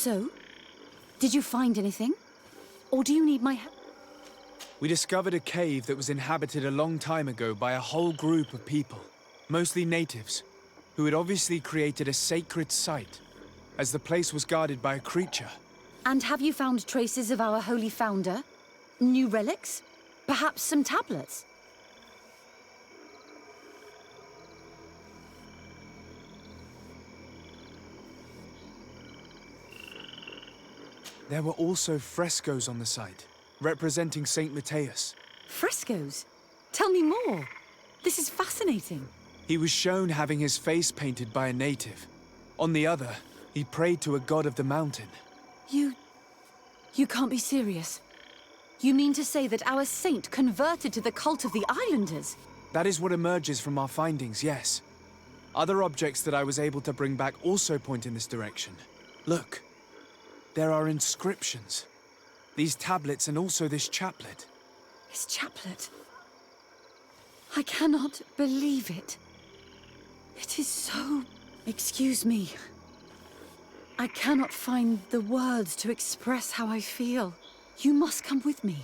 So, did you find anything? Or do you need my help? We discovered a cave that was inhabited a long time ago by a whole group of people, mostly natives, who had obviously created a sacred site, as the place was guarded by a creature. And have you found traces of our holy founder? New relics? Perhaps some tablets? There were also frescoes on the site, representing Saint Matthias. Frescoes? Tell me more. This is fascinating. He was shown having his face painted by a native. On the other, he prayed to a god of the mountain. You can't be serious. You mean to say that our saint converted to the cult of the islanders? That is what emerges from our findings, yes. Other objects that I was able to bring back also point in this direction. Look. There are inscriptions. These tablets and also this chaplet. His chaplet? I cannot believe it. It is so... Excuse me. I cannot find the words to express how I feel. You must come with me.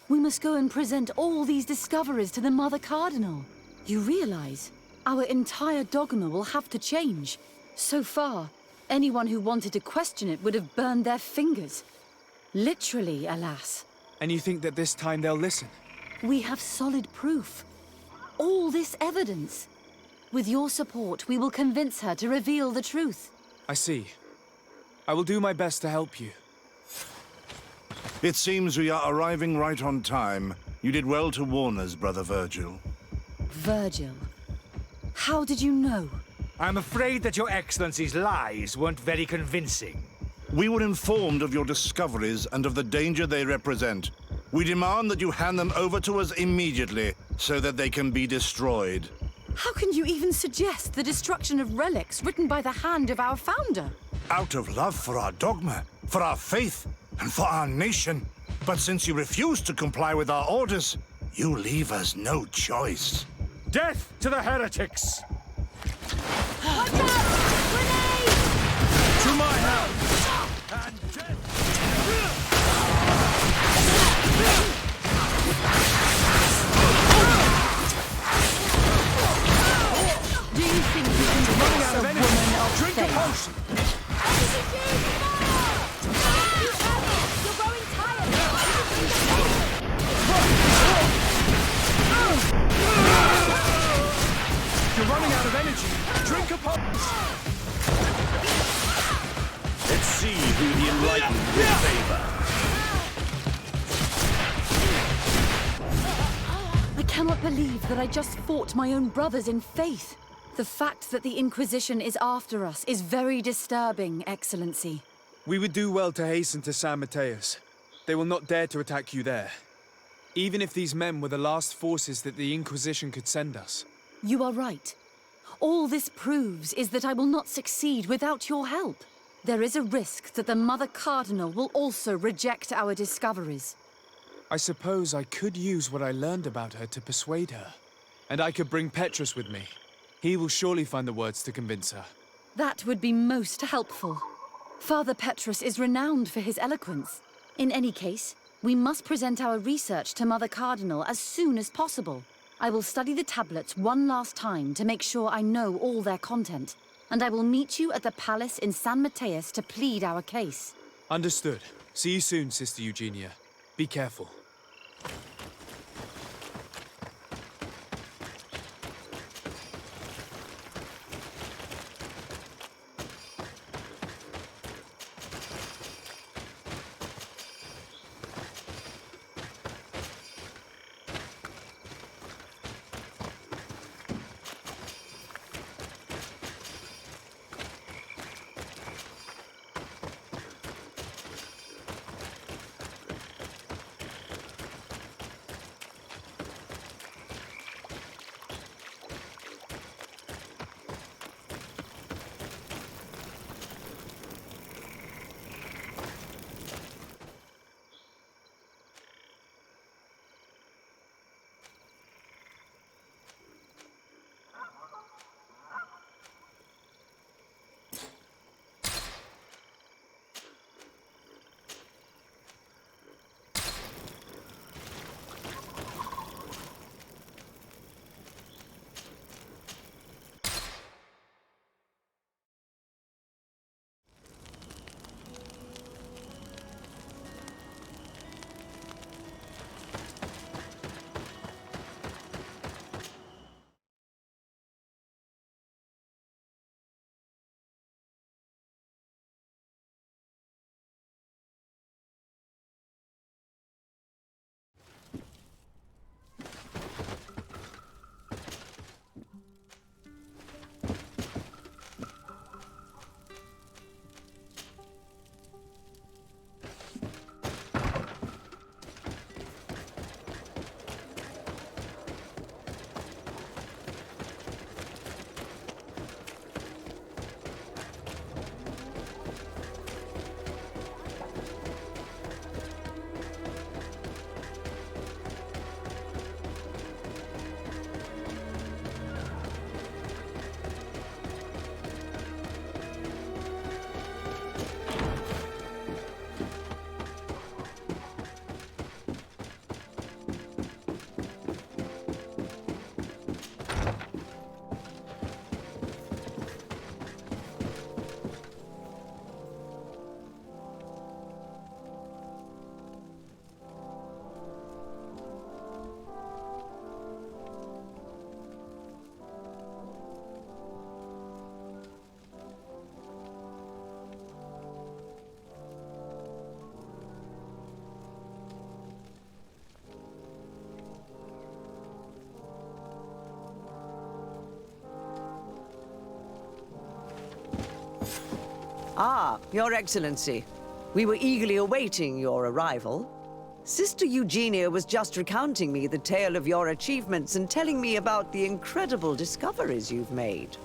We must go and present all these discoveries to the Mother Cardinal. You realize our entire dogma will have to change. So far, anyone who wanted to question it would have burned their fingers. Literally, alas. And you think that this time they'll listen? We have solid proof. All this evidence. With your support, we will convince her to reveal the truth. I see. I will do my best to help you. It seems we are arriving right on time. You did well to warn us, Brother Virgil. Virgil? How did you know? I'm afraid that your Excellency's lies weren't very convincing. We were informed of your discoveries and of the danger they represent. We demand that you hand them over to us immediately, so that they can be destroyed. How can you even suggest the destruction of relics written by the hand of our founder? Out of love for our dogma, for our faith, and for our nation. But since you refuse to comply with our orders, you leave us no choice. Death to the heretics! Watch out! Grenade! To my help! And death! Do you think you can force a woman of Drink a faith? potion! You're growing tired! You're running out of energy. Drink a potion. Let's see who the enlightened will favor. I cannot believe that I just fought my own brothers in faith. The fact that the Inquisition is after us is very disturbing, Excellency. We would do well to hasten to San Matthias. They will not dare to attack you there. Even if these men were the last forces that the Inquisition could send us. You are right. All this proves is that I will not succeed without your help. There is a risk that the Mother Cardinal will also reject our discoveries. I suppose I could use what I learned about her to persuade her. And I could bring Petrus with me. He will surely find the words to convince her. That would be most helpful. Father Petrus is renowned for his eloquence. In any case, we must present our research to Mother Cardinal as soon as possible. I will study the tablets one last time to make sure I know all their content. And I will meet you at the palace in San Matthias to plead our case. Understood. See you soon, Sister Eugenia. Be careful. Ah, Your Excellency. We were eagerly awaiting your arrival. Sister Eugenia was just recounting me the tale of your achievements and telling me about the incredible discoveries you've made.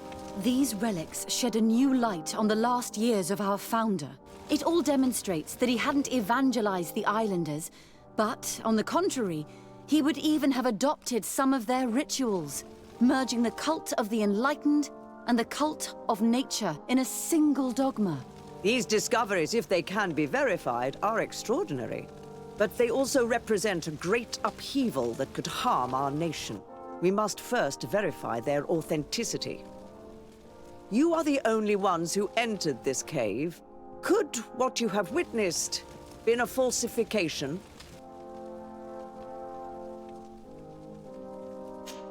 These relics shed a new light on the last years of our founder. It all demonstrates that he hadn't evangelized the islanders, but, on the contrary, he would even have adopted some of their rituals, merging the cult of the enlightened and the cult of nature in a single dogma. These discoveries, if they can be verified, are extraordinary. But they also represent a great upheaval that could harm our nation. We must first verify their authenticity. You are the only ones who entered this cave. Could what you have witnessed been a falsification?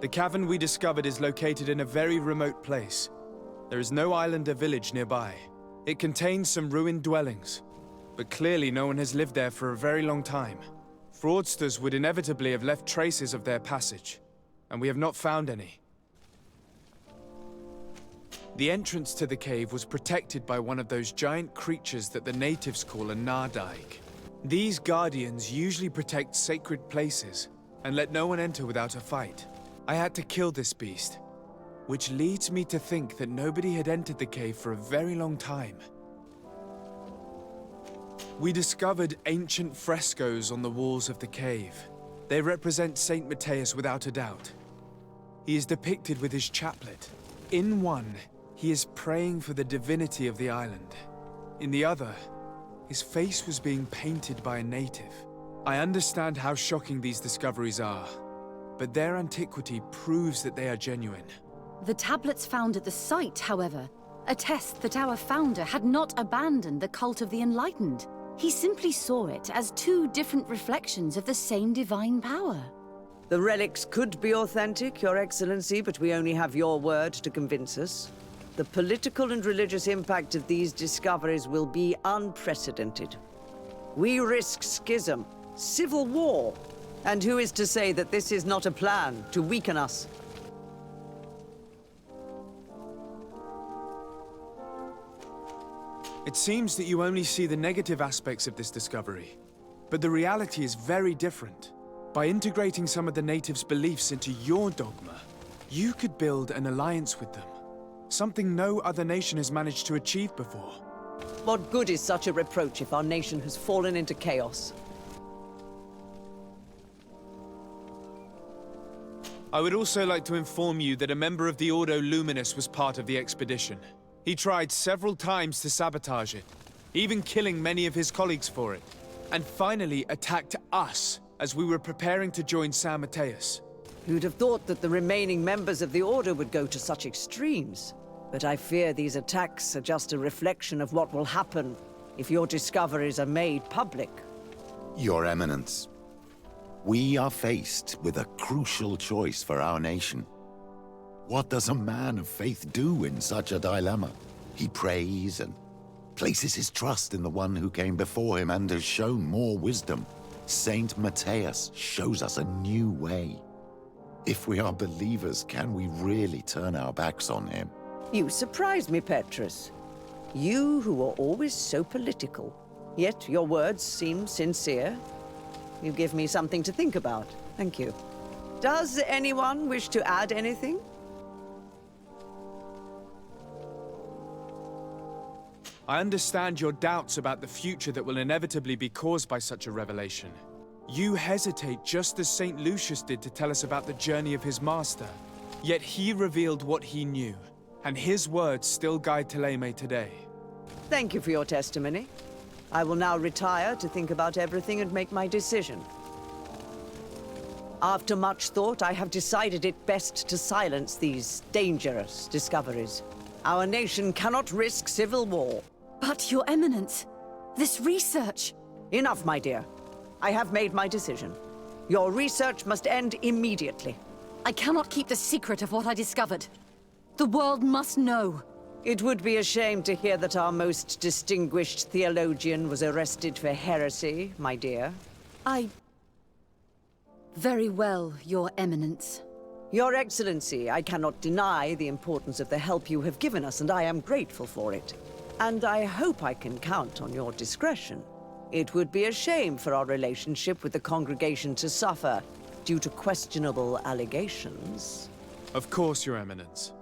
The cavern we discovered is located in a very remote place. There is no island or village nearby. It contains some ruined dwellings, but clearly no one has lived there for a very long time. Fraudsters would inevitably have left traces of their passage, and we have not found any. The entrance to the cave was protected by one of those giant creatures that the natives call a Nardaig. These guardians usually protect sacred places and let no one enter without a fight. I had to kill this beast, which leads me to think that nobody had entered the cave for a very long time. We discovered ancient frescoes on the walls of the cave. They represent Saint Matthias without a doubt. He is depicted with his chaplet. In one, he is praying for the divinity of the island. In the other, his face was being painted by a native. I understand how shocking these discoveries are, but their antiquity proves that they are genuine. The tablets found at the site, however, attest that our founder had not abandoned the cult of the enlightened. He simply saw it as two different reflections of the same divine power. The relics could be authentic, Your Excellency, but we only have your word to convince us. The political and religious impact of these discoveries will be unprecedented. We risk schism, civil war, and who is to say that this is not a plan to weaken us? It seems that you only see the negative aspects of this discovery, but the reality is very different. By integrating some of the natives' beliefs into your dogma, you could build an alliance with them, something no other nation has managed to achieve before. What good is such a reproach if our nation has fallen into chaos? I would also like to inform you that a member of the Ordo Luminous was part of the expedition. He tried several times to sabotage it, even killing many of his colleagues for it, and finally attacked us as we were preparing to join San Matthias. You'd have thought that the remaining members of the Order would go to such extremes. But I fear these attacks are just a reflection of what will happen if your discoveries are made public. Your Eminence, we are faced with a crucial choice for our nation. What does a man of faith do in such a dilemma? He prays and places his trust in the one who came before him and has shown more wisdom. Saint Matthias shows us a new way. If we are believers, can we really turn our backs on him? You surprise me, Petrus. You who are always so political. Yet your words seem sincere. You give me something to think about. Thank you. Does anyone wish to add anything? I understand your doubts about the future that will inevitably be caused by such a revelation. You hesitate just as St. Lucius did to tell us about the journey of his master. Yet he revealed what he knew, and his words still guide Thélème today. Thank you for your testimony. I will now retire to think about everything and make my decision. After much thought, I have decided it best to silence these dangerous discoveries. Our nation cannot risk civil war. But, Your Eminence, this research... Enough, my dear. I have made my decision. Your research must end immediately. I cannot keep the secret of what I discovered. The world must know. It would be a shame to hear that our most distinguished theologian was arrested for heresy, my dear. Very well, Your Eminence. Your Excellency, I cannot deny the importance of the help you have given us, and I am grateful for it. And I hope I can count on your discretion. It would be a shame for our relationship with the congregation to suffer due to questionable allegations. Of course, Your Eminence.